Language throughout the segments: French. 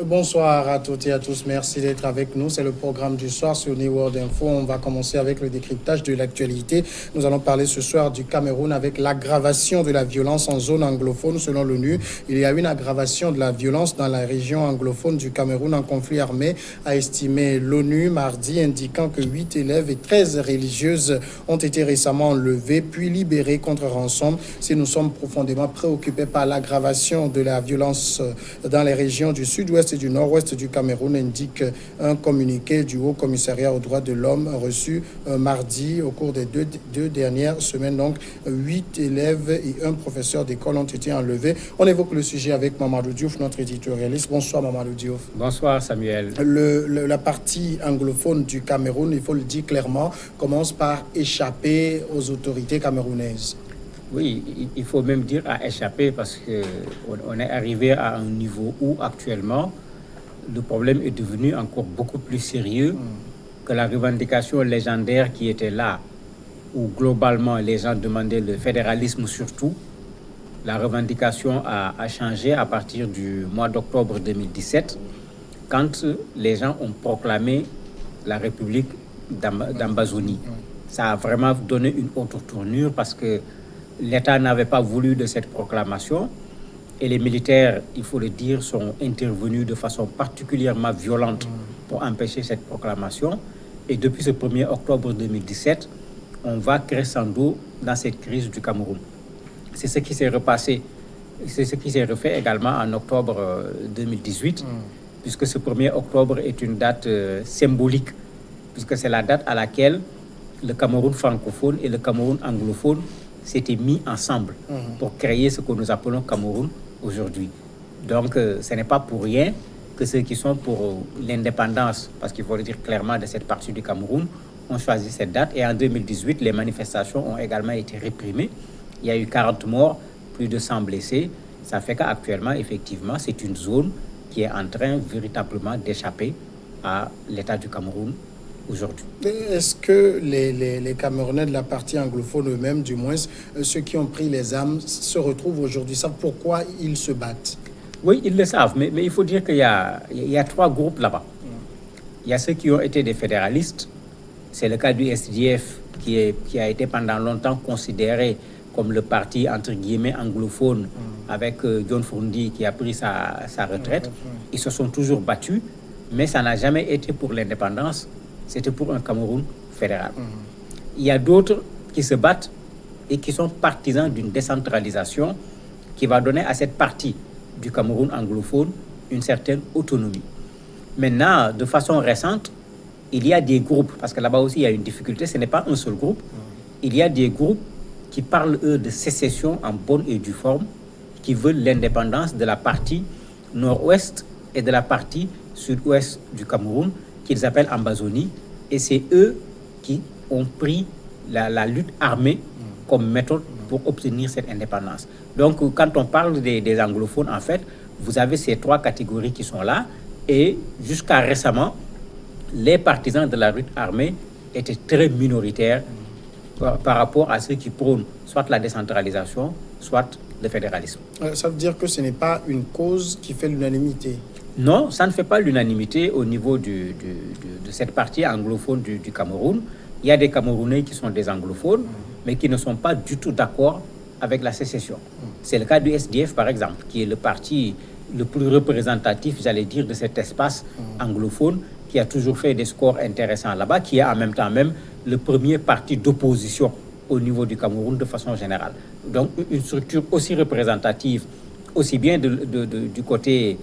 Bonsoir à toutes et à tous. Merci d'être avec nous. C'est le programme du soir sur New World Info. On va commencer avec le décryptage de l'actualité. Nous allons parler ce soir du Cameroun avec l'aggravation de la violence en zone anglophone. Selon l'ONU, il y a une aggravation de la violence dans la région anglophone du Cameroun en conflit armé, a estimé l'ONU mardi, indiquant que 8 élèves et 13 religieuses ont été récemment enlevés puis libérés contre rançon. Si nous sommes profondément préoccupés par l'aggravation de la violence dans les régions du sud-ouest et du nord-ouest du Cameroun, indique un communiqué du Haut Commissariat aux droits de l'homme reçu mardi au cours des deux dernières semaines. Donc, 8 élèves et un professeur d'école ont été enlevés. On évoque le sujet avec Mamadou Diouf, notre éditorialiste. Bonsoir Mamadou Diouf. Bonsoir Samuel. La partie anglophone du Cameroun, il faut le dire clairement, commence par échapper aux autorités camerounaises. Oui, il faut même dire à échapper parce qu'on est arrivé à un niveau où actuellement le problème est devenu encore beaucoup plus sérieux que la revendication légendaire qui était là, où globalement les gens demandaient le fédéralisme surtout. La revendication a changé à partir du mois d'octobre 2017 quand les gens ont proclamé la République d'Ambazonie. Ça a vraiment donné une autre tournure parce que l'État n'avait pas voulu de cette proclamation et les militaires, il faut le dire, sont intervenus de façon particulièrement violente pour empêcher cette proclamation. Et depuis ce 1er octobre 2017, on va crescendo dans cette crise du Cameroun. C'est ce qui s'est repassé, c'est ce qui s'est refait également en octobre 2018, puisque ce 1er octobre est une date symbolique, puisque c'est la date à laquelle le Cameroun francophone et le Cameroun anglophone s'étaient mis ensemble pour créer ce que nous appelons Cameroun aujourd'hui. Donc, ce n'est pas pour rien que ceux qui sont pour l'indépendance, parce qu'il faut le dire clairement de cette partie du Cameroun, ont choisi cette date. Et en 2018, les manifestations ont également été réprimées. Il y a eu 40 morts, plus de 100 blessés. Ça fait qu'actuellement, effectivement, c'est une zone qui est en train véritablement d'échapper à l'État du Cameroun aujourd'hui. Est-ce que les Camerounais de la partie anglophone eux-mêmes, du moins ceux qui ont pris les armes, se retrouvent aujourd'hui, savent pourquoi ils se battent? Oui, ils le savent, mais il faut dire qu'il y a 3 groupes là-bas. Il y a ceux qui ont été des fédéralistes. C'est le cas du SDF qui a été pendant longtemps considéré comme le parti entre guillemets anglophone avec John Fundi qui a pris sa retraite. Ils se sont toujours battus, mais ça n'a jamais été pour l'indépendance. C'était pour un Cameroun fédéral. Il y a d'autres qui se battent et qui sont partisans d'une décentralisation qui va donner à cette partie du Cameroun anglophone une certaine autonomie. Maintenant, de façon récente, il y a des groupes, parce que là-bas aussi il y a une difficulté, ce n'est pas un seul groupe. Il y a des groupes qui parlent, eux, de sécession en bonne et due forme, qui veulent l'indépendance de la partie nord-ouest et de la partie sud-ouest du Cameroun, qu'ils appellent Ambazonie, et c'est eux qui ont pris la lutte armée comme méthode pour obtenir cette indépendance. Donc, quand on parle des anglophones, en fait, vous avez ces 3 catégories qui sont là, et jusqu'à récemment, les partisans de la lutte armée étaient très minoritaires par rapport à ceux qui prônent soit la décentralisation, soit le fédéralisme. Ça veut dire que ce n'est pas une cause qui fait l'unanimité? Non, ça ne fait pas l'unanimité au niveau de cette partie anglophone du Cameroun. Il y a des Camerounais qui sont des anglophones, mais qui ne sont pas du tout d'accord avec la sécession. C'est le cas du SDF, par exemple, qui est le parti le plus représentatif, j'allais dire, de cet espace anglophone, qui a toujours fait des scores intéressants là-bas, qui est en même temps même le premier parti d'opposition au niveau du Cameroun de façon générale. Donc, une structure aussi représentative, aussi bien du côté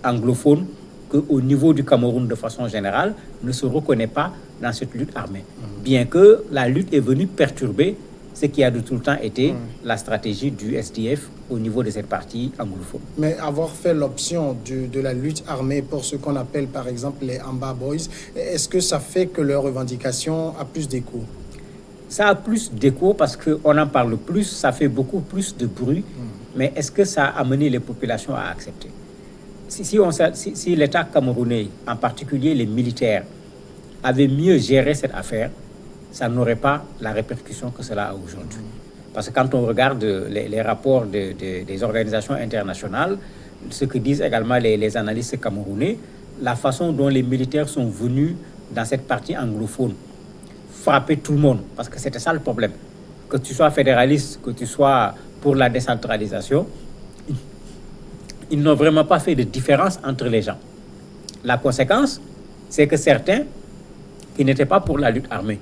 anglophone qu'au niveau du Cameroun de façon générale, ne se reconnaît pas dans cette lutte armée. Bien que la lutte est venue perturber ce qui a de tout le temps été la stratégie du SDF au niveau de cette partie anglophone. Mais avoir fait l'option de la lutte armée pour ce qu'on appelle par exemple les Amba Boys, est-ce que ça fait que leur revendication a plus d'écho? Ça a plus d'écho parce qu'on en parle plus, ça fait beaucoup plus de bruit, mais est-ce que ça a amené les populations à accepter? Si l'État camerounais, en particulier les militaires, avait mieux géré cette affaire, ça n'aurait pas la répercussion que cela a aujourd'hui. Parce que quand on regarde les rapports des organisations internationales, ce que disent également les analystes camerounais, la façon dont les militaires sont venus dans cette partie anglophone frapper tout le monde, parce que c'était ça le problème. Que tu sois fédéraliste, que tu sois pour la décentralisation, ils n'ont vraiment pas fait de différence entre les gens. La conséquence, c'est que certains qui n'étaient pas pour la lutte armée,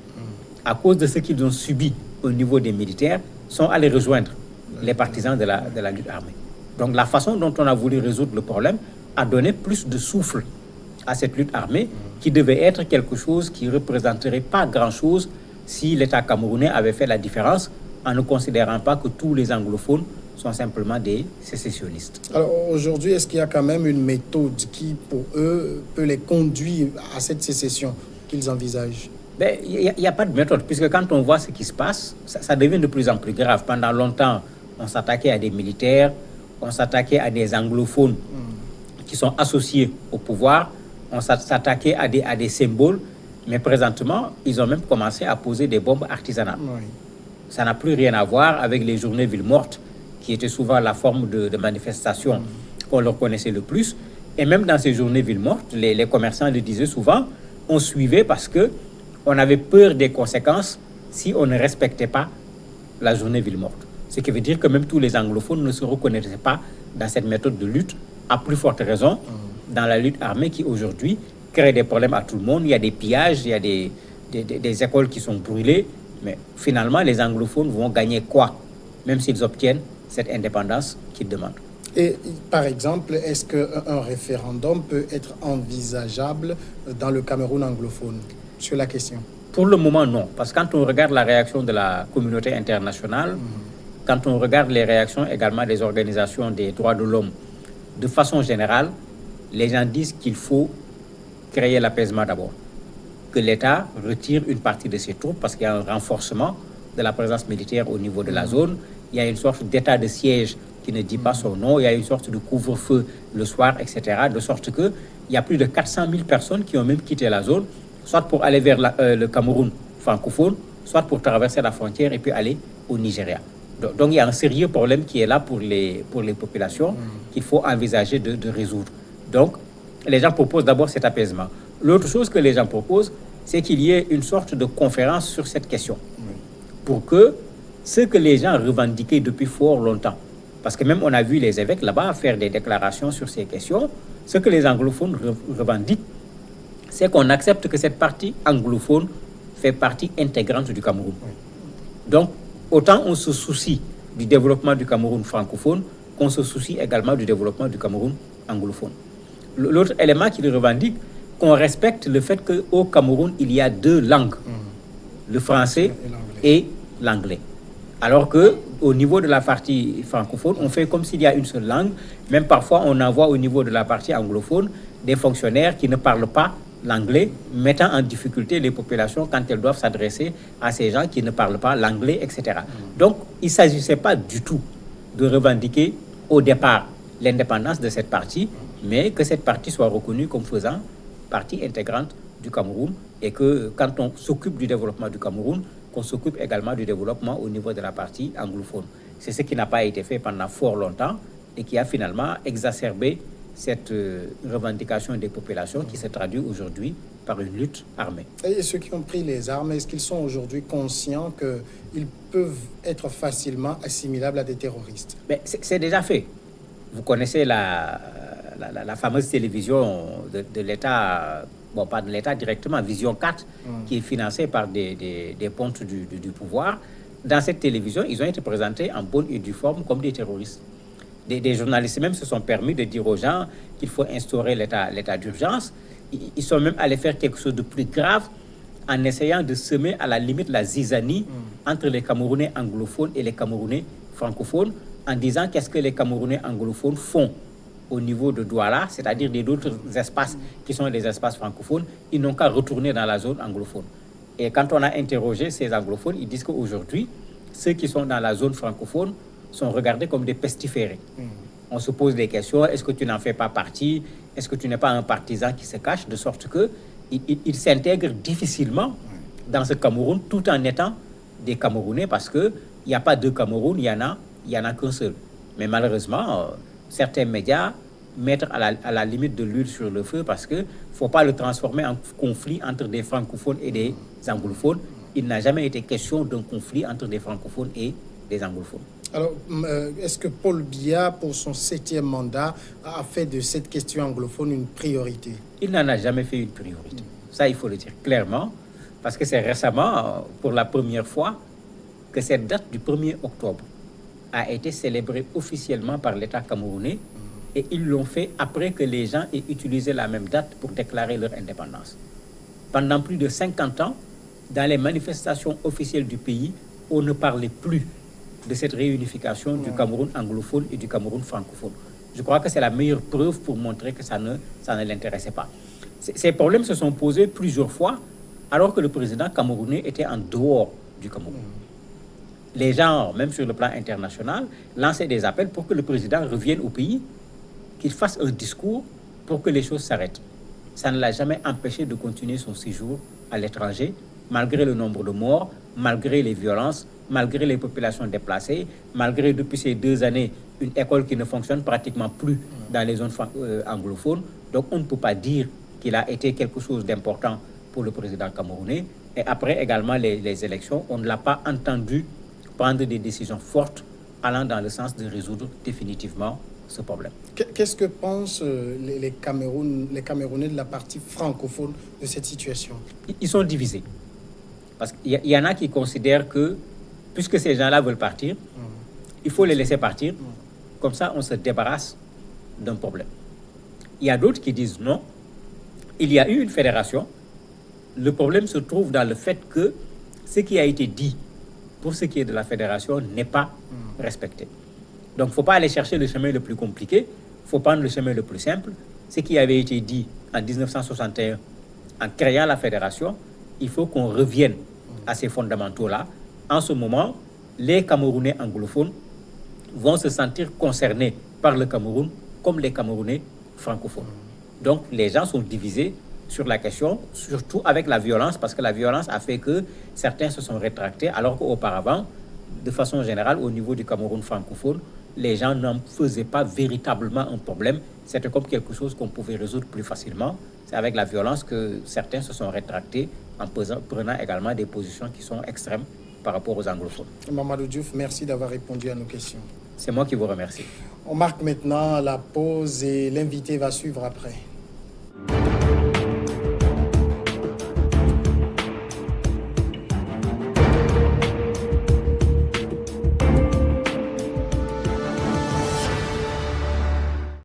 à cause de ce qu'ils ont subi au niveau des militaires, sont allés rejoindre les partisans de la lutte armée. Donc la façon dont on a voulu résoudre le problème a donné plus de souffle à cette lutte armée qui devait être quelque chose qui ne représenterait pas grand-chose si l'État camerounais avait fait la différence en ne considérant pas que tous les anglophones sont simplement des sécessionnistes. Alors aujourd'hui, est-ce qu'il y a quand même une méthode qui, pour eux, peut les conduire à cette sécession qu'ils envisagent? Il n'y a pas de méthode, puisque quand on voit ce qui se passe, ça devient de plus en plus grave. Pendant longtemps, on s'attaquait à des militaires, on s'attaquait à des anglophones qui sont associés au pouvoir, on s'attaquait à des symboles, mais présentement, ils ont même commencé à poser des bombes artisanales. Oui. Ça n'a plus rien à voir avec les journées villes mortes, qui étaient souvent la forme de manifestation qu'on leur connaissait le plus. Et même dans ces journées villes mortes, les commerçants le disaient souvent, on suivait parce qu'on avait peur des conséquences si on ne respectait pas la journée ville morte. Ce qui veut dire que même tous les anglophones ne se reconnaissaient pas dans cette méthode de lutte, à plus forte raison dans la lutte armée qui aujourd'hui crée des problèmes à tout le monde. Il y a des pillages, il y a des écoles qui sont brûlées, mais finalement les anglophones vont gagner quoi, même s'ils obtiennent cette indépendance qu'ils demandent. Et par exemple, est-ce qu'un référendum peut être envisageable dans le Cameroun anglophone sur la question? Pour le moment, non. Parce que quand on regarde la réaction de la communauté internationale, quand on regarde les réactions également des organisations des droits de l'homme, de façon générale, les gens disent qu'il faut créer l'apaisement d'abord. Que l'État retire une partie de ses troupes parce qu'il y a un renforcement de la présence militaire au niveau de la zone. Il y a une sorte d'état de siège qui ne dit pas son nom. Il y a une sorte de couvre-feu le soir, etc. De sorte qu'il y a plus de 400 000 personnes qui ont même quitté la zone, soit pour aller vers le Cameroun francophone, soit pour traverser la frontière et puis aller au Nigeria. Donc il y a un sérieux problème qui est là pour les populations qu'il faut envisager de résoudre. Donc les gens proposent d'abord cet apaisement. L'autre chose que les gens proposent, c'est qu'il y ait une sorte de conférence sur cette question. Pour que ce que les gens revendiquaient depuis fort longtemps, parce que même on a vu les évêques là-bas faire des déclarations sur ces questions, ce que les anglophones revendiquent, c'est qu'on accepte que cette partie anglophone fait partie intégrante du Cameroun. Donc, autant on se soucie du développement du Cameroun francophone qu'on se soucie également du développement du Cameroun anglophone. L'autre élément qu'ils revendiquent, qu'on respecte le fait qu'au Cameroun, il y a deux langues, le français et l'anglais. Alors qu'au niveau de la partie francophone, on fait comme s'il y a une seule langue. Même parfois, on envoie au niveau de la partie anglophone des fonctionnaires qui ne parlent pas l'anglais, mettant en difficulté les populations quand elles doivent s'adresser à ces gens qui ne parlent pas l'anglais, etc. Donc, il ne s'agissait pas du tout de revendiquer au départ l'indépendance de cette partie, mais que cette partie soit reconnue comme faisant partie intégrante du Cameroun et que quand on s'occupe du développement du Cameroun, qu'on s'occupe également du développement au niveau de la partie anglophone. C'est ce qui n'a pas été fait pendant fort longtemps et qui a finalement exacerbé cette revendication des populations qui se traduit aujourd'hui par une lutte armée. Et ceux qui ont pris les armes, est-ce qu'ils sont aujourd'hui conscients qu'ils peuvent être facilement assimilables à des terroristes? Mais c'est déjà fait. Vous connaissez la fameuse télévision de l'État, bon, pas de l'État directement, Vision 4, qui est financée par des pontes du pouvoir. Dans cette télévision, ils ont été présentés en bonne et due forme comme des terroristes. Des journalistes même se sont permis de dire aux gens qu'il faut instaurer l'état d'urgence. Ils sont même allés faire quelque chose de plus grave en essayant de semer à la limite la zizanie entre les Camerounais anglophones et les Camerounais francophones, en disant qu'est-ce que les Camerounais anglophones font au niveau de Douala, c'est-à-dire d'autres espaces qui sont des espaces francophones, ils n'ont qu'à retourner dans la zone anglophone. Et quand on a interrogé ces anglophones, ils disent qu'aujourd'hui, ceux qui sont dans la zone francophone sont regardés comme des pestiférés. On se pose des questions, est-ce que tu n'en fais pas partie? Est-ce que tu n'es pas un partisan qui se cache? De sorte qu'ils s'intègrent difficilement dans ce Cameroun tout en étant des Camerounais parce qu'il n'y a pas deux Cameroun, il y en a qu'un seul. Mais malheureusement, certains médias mettre à la limite de l'huile sur le feu parce qu'il ne faut pas le transformer en conflit entre des francophones et des anglophones. Il n'a jamais été question d'un conflit entre des francophones et des anglophones. Alors, est-ce que Paul Biya, pour son 7e mandat, a fait de cette question anglophone une priorité? Il n'en a jamais fait une priorité. Ça, il faut le dire clairement, parce que c'est récemment, pour la première fois, que cette date du 1er octobre a été célébrée officiellement par l'État camerounais et ils l'ont fait après que les gens aient utilisé la même date pour déclarer leur indépendance. Pendant plus de 50 ans, dans les manifestations officielles du pays, on ne parlait plus de cette réunification du Cameroun anglophone et du Cameroun francophone. Je crois que c'est la meilleure preuve pour montrer que ça ne l'intéressait pas. Ces problèmes se sont posés plusieurs fois alors que le président camerounais était en dehors du Cameroun. Les gens, même sur le plan international, lançaient des appels pour que le président revienne au pays, qu'il fasse un discours pour que les choses s'arrêtent. Ça ne l'a jamais empêché de continuer son séjour à l'étranger, malgré le nombre de morts, malgré les violences, malgré les populations déplacées, malgré depuis ces 2 années une école qui ne fonctionne pratiquement plus dans les zones anglophones. Donc on ne peut pas dire qu'il a été quelque chose d'important pour le président camerounais. Et après également les élections, on ne l'a pas entendu prendre des décisions fortes allant dans le sens de résoudre définitivement ce problème. Qu'est-ce que pensent les Camerounais de la partie francophone de cette situation? Ils sont divisés. Parce qu'il y en a qui considèrent que, puisque ces gens-là veulent partir, il faut les laisser partir. Comme ça, on se débarrasse d'un problème. Il y a d'autres qui disent non. Il y a eu une fédération. Le problème se trouve dans le fait que ce qui a été dit pour ce qui est de la fédération n'est pas respecté. Donc, il ne faut pas aller chercher le chemin le plus compliqué. Il faut prendre le chemin le plus simple. Ce qui avait été dit en 1961, en créant la fédération, il faut qu'on revienne à ces fondamentaux-là. En ce moment, les Camerounais anglophones vont se sentir concernés par le Cameroun comme les Camerounais francophones. Donc, les gens sont divisés sur la question, surtout avec la violence, parce que la violence a fait que certains se sont rétractés, alors qu'auparavant, de façon générale, au niveau du Cameroun francophone, les gens n'en faisaient pas véritablement un problème. C'était comme quelque chose qu'on pouvait résoudre plus facilement. C'est avec la violence que certains se sont rétractés en prenant également des positions qui sont extrêmes par rapport aux anglophones. Mamadou Diouf, merci d'avoir répondu à nos questions. C'est moi qui vous remercie. On marque maintenant la pause et l'invité va suivre après.